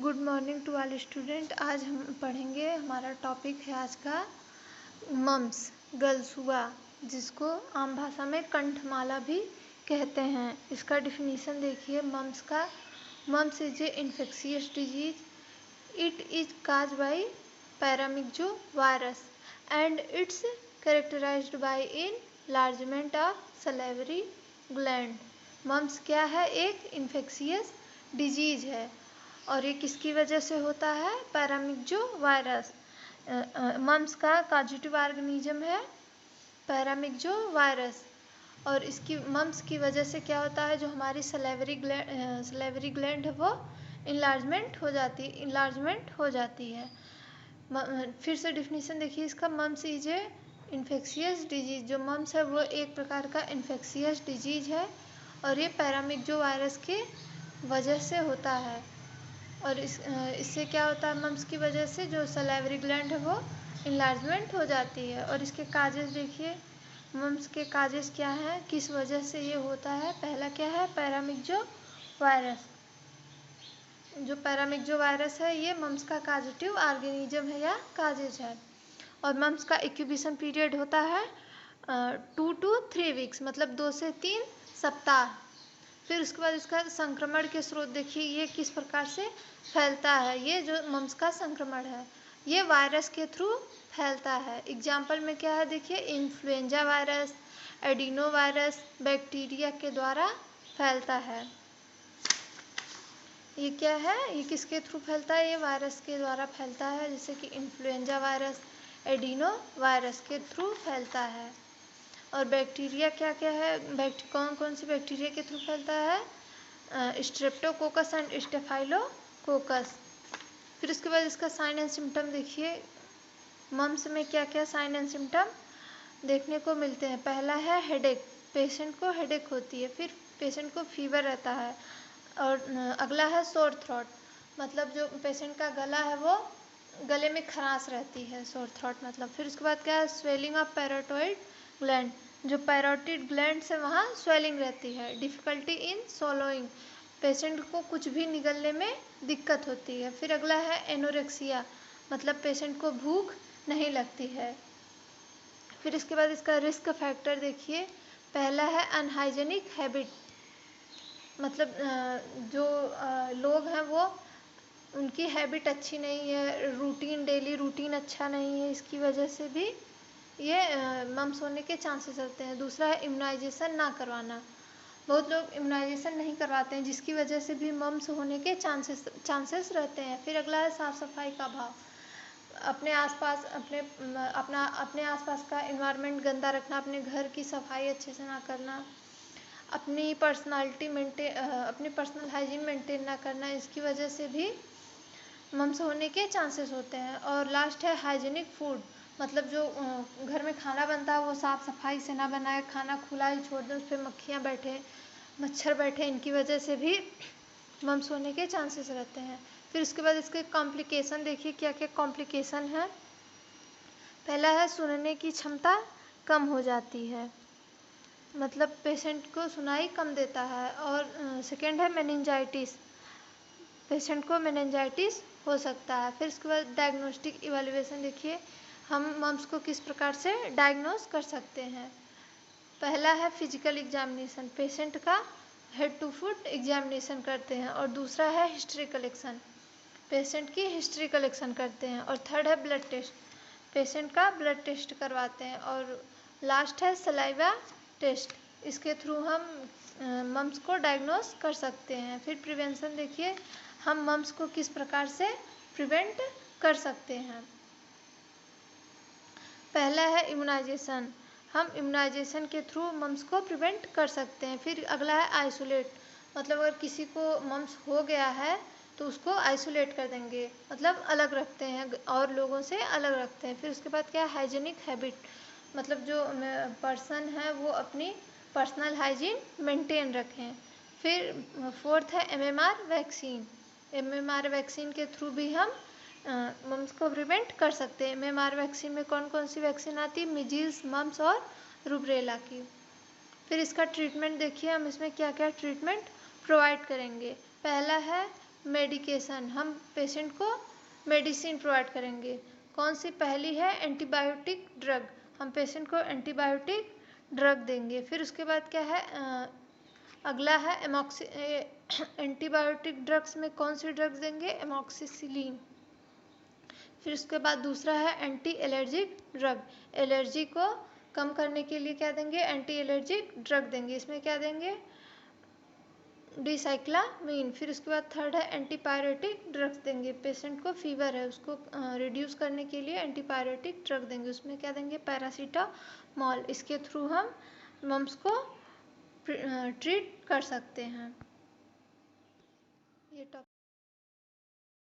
Good morning to all student. आज हम पढ़ेंगे, हमारा टॉपिक है आज का मम्स, गलसुआ, जिसको आम भाषा में कंठमाला भी कहते हैं। इसका डिफिनीशन देखिए मम्स का। Mumps is a infectious disease. It is cause by paramyxo virus and it's characterised by enlargement of salivary gland. Mumps क्या है? एक इन्फेक्शियस डिजीज है और ये किसकी वजह से होता है? पैरामिक्जो वायरस। मम्स का कॉजेटिव ऑर्गेनिज्म है पैरामिक्जो वायरस। और इसकी मम्स की वजह से क्या होता है, जो हमारी सलेवरी ग्लैंड है वो इनलार्जमेंट हो जाती है। फिर से डिफिनीशन देखिए इसका। Mumps is a infectious disease. जो मम्स है वो एक प्रकार का इन्फेक्शियस डिजीज है और ये पैरामिक्जो वायरस के वजह से होता है। और इससे क्या होता है? मम्स की वजह से जो सलेवरी ग्लैंड है वो इनलार्जमेंट हो जाती है। और इसके काजेस देखिए, मम्स के काजेस क्या हैं, किस वजह से ये होता है। पहला क्या है? पैरामिक्जो वायरस। जो पैरामिक्जो वायरस है ये मम्स का कॉजेटिव ऑर्गेनिज्म है या काजेज है। और मम्स का इंक्यूबेशन पीरियड होता है 2 to 3 वीक्स, मतलब 2 से 3 सप्ताह। फिर उसके बाद इसका संक्रमण के स्रोत देखिए, ये किस प्रकार से फैलता है। ये जो मम्स का संक्रमण है ये वायरस के थ्रू फैलता है। एग्जाम्पल में क्या है देखिए, influenza virus, adeno virus, bacteria के द्वारा फैलता है। ये क्या है? ये किसके थ्रू फैलता है? ये वायरस के द्वारा फैलता है, जैसे कि इन्फ्लुएंजा वायरस, एडिनो वायरस के थ्रू फैलता है। और बैक्टीरिया क्या क्या है? कौन कौन सी बैक्टीरिया के थ्रू फैलता है? Streptococcus and staphylococcus. फिर उसके बाद इसका साइन एंड सिम्टम देखिए, मम्स में क्या क्या साइन एंड सिम्टम देखने को मिलते हैं। पहला है हेडेक, पेशेंट को हेडेक होती है। फिर पेशेंट को फीवर रहता है। और अगला है सोर थ्रोट, मतलब जो पेशेंट का गला है वो गले में खराश रहती है, सोर थ्रोट मतलब। फिर उसके बाद क्या है? स्वेलिंग ऑफ पैराटॉइड ग्लैंड, जो पैरोटिड ग्लैंड से वहाँ स्वेलिंग रहती है। डिफ़िकल्टी इन सोलोइंग, पेशेंट को कुछ भी निगलने में दिक्कत होती है। फिर अगला है एनोरेक्सिया, मतलब पेशेंट को भूख नहीं लगती है। फिर इसके बाद इसका रिस्क फैक्टर देखिए, पहला है अनहाइजेनिक हैबिट, मतलब जो लोग हैं वो उनकी हैबिट अच्छी नहीं है, रूटीन डेली रूटीन अच्छा नहीं है, इसकी वजह से भी ये मम्स होने के चांसेस रहते हैं। दूसरा है इम्यूनाइजेशन ना करवाना, बहुत लोग इम्यूनाइजेशन नहीं करवाते हैं जिसकी वजह से भी मम्स होने के चांसेस रहते हैं। फिर अगला है साफ़ सफाई का अभाव, अपने आसपास अपने आसपास का इन्वायरमेंट गंदा रखना, अपने घर की सफाई अच्छे से ना करना, अपनी पर्सनल हाइजीन मेंटेन ना करना, इसकी वजह से भी मम्स होने के चांसेस होते हैं। और लास्ट है हाइजीनिक फूड, मतलब जो घर में खाना बनता है वो साफ़ सफाई से ना बनाए, खाना खुला ही छोड़ दें, उस पर मक्खियाँ बैठे, मच्छर बैठे, इनकी वजह से भी मम्स होने के चांसेस रहते हैं। फिर उसके बाद इसके कॉम्प्लिकेशन देखिए, क्या क्या कॉम्प्लिकेशन है। पहला है सुनने की क्षमता कम हो जाती है, मतलब पेशेंट को सुनाई कम देता है। और सेकेंड है मेनिंजाइटिस, पेशेंट को मेनिंजाइटिस हो सकता है। फिर उसके बाद डायग्नोस्टिक इवैल्यूएशन देखिए, हम मम्स को किस प्रकार से डायग्नोस कर सकते हैं। पहला है फिजिकल एग्जामिनेशन, पेशेंट का हेड टू फुट एग्जामिनेशन करते हैं। और दूसरा है हिस्ट्री कलेक्शन, पेशेंट की हिस्ट्री कलेक्शन करते हैं। और थर्ड है ब्लड टेस्ट, पेशेंट का ब्लड टेस्ट करवाते हैं। और लास्ट है सलाइवा टेस्ट, इसके थ्रू हम मम्स को डायग्नोस कर सकते हैं। फिर प्रिवेंशन देखिए, हम मम्स को किस प्रकार से प्रिवेंट कर सकते हैं। पहला है इम्यूनाइजेशन, हम इम्यूनाइजेशन के थ्रू मम्स को प्रिवेंट कर सकते हैं। फिर अगला है आइसोलेट, मतलब अगर किसी को मम्स हो गया है तो उसको आइसोलेट कर देंगे, मतलब अलग रखते हैं, और लोगों से अलग रखते हैं। फिर उसके बाद क्या है? हाइजीनिक हैबिट, मतलब जो पर्सन है वो अपनी पर्सनल हाइजीन मेंटेन रखें। फिर फोर्थ है एमएमआर वैक्सीन, एमएमआर वैक्सीन के थ्रू भी हम मम्स को प्रिवेंट कर सकते हैं। एमएमआर वैक्सीन में कौन कौन सी वैक्सीन आती है? मिजील्स, मम्स और रूबेला की। फिर इसका ट्रीटमेंट देखिए, हम इसमें क्या क्या ट्रीटमेंट प्रोवाइड करेंगे। पहला है मेडिकेशन, हम पेशेंट को मेडिसिन प्रोवाइड करेंगे। कौन सी पहली है? एंटीबायोटिक ड्रग, हम पेशेंट को एंटीबायोटिक ड्रग देंगे। फिर उसके बाद क्या है, अगला है एंटीबायोटिक ड्रग्स में कौन सी ड्रग्स देंगे? एमॉक्सिसिलिन। फिर उसके बाद दूसरा है एंटी एलर्जिक ड्रग, एलर्जी को कम करने के लिए क्या देंगे? एंटी एलर्जिक ड्रग देंगे। इसमें क्या देंगे? डिसाइक्लामीन। फिर उसके बाद थर्ड है एंटीपायरेटिक ड्रग्स देंगे, पेशेंट को फीवर है उसको रिड्यूस करने के लिए एंटीपायरेटिक ड्रग देंगे। उसमें क्या देंगे? पैरासीटामॉल। इसके थ्रू हम मम्स को ट्रीट कर सकते हैं। ये टॉपिक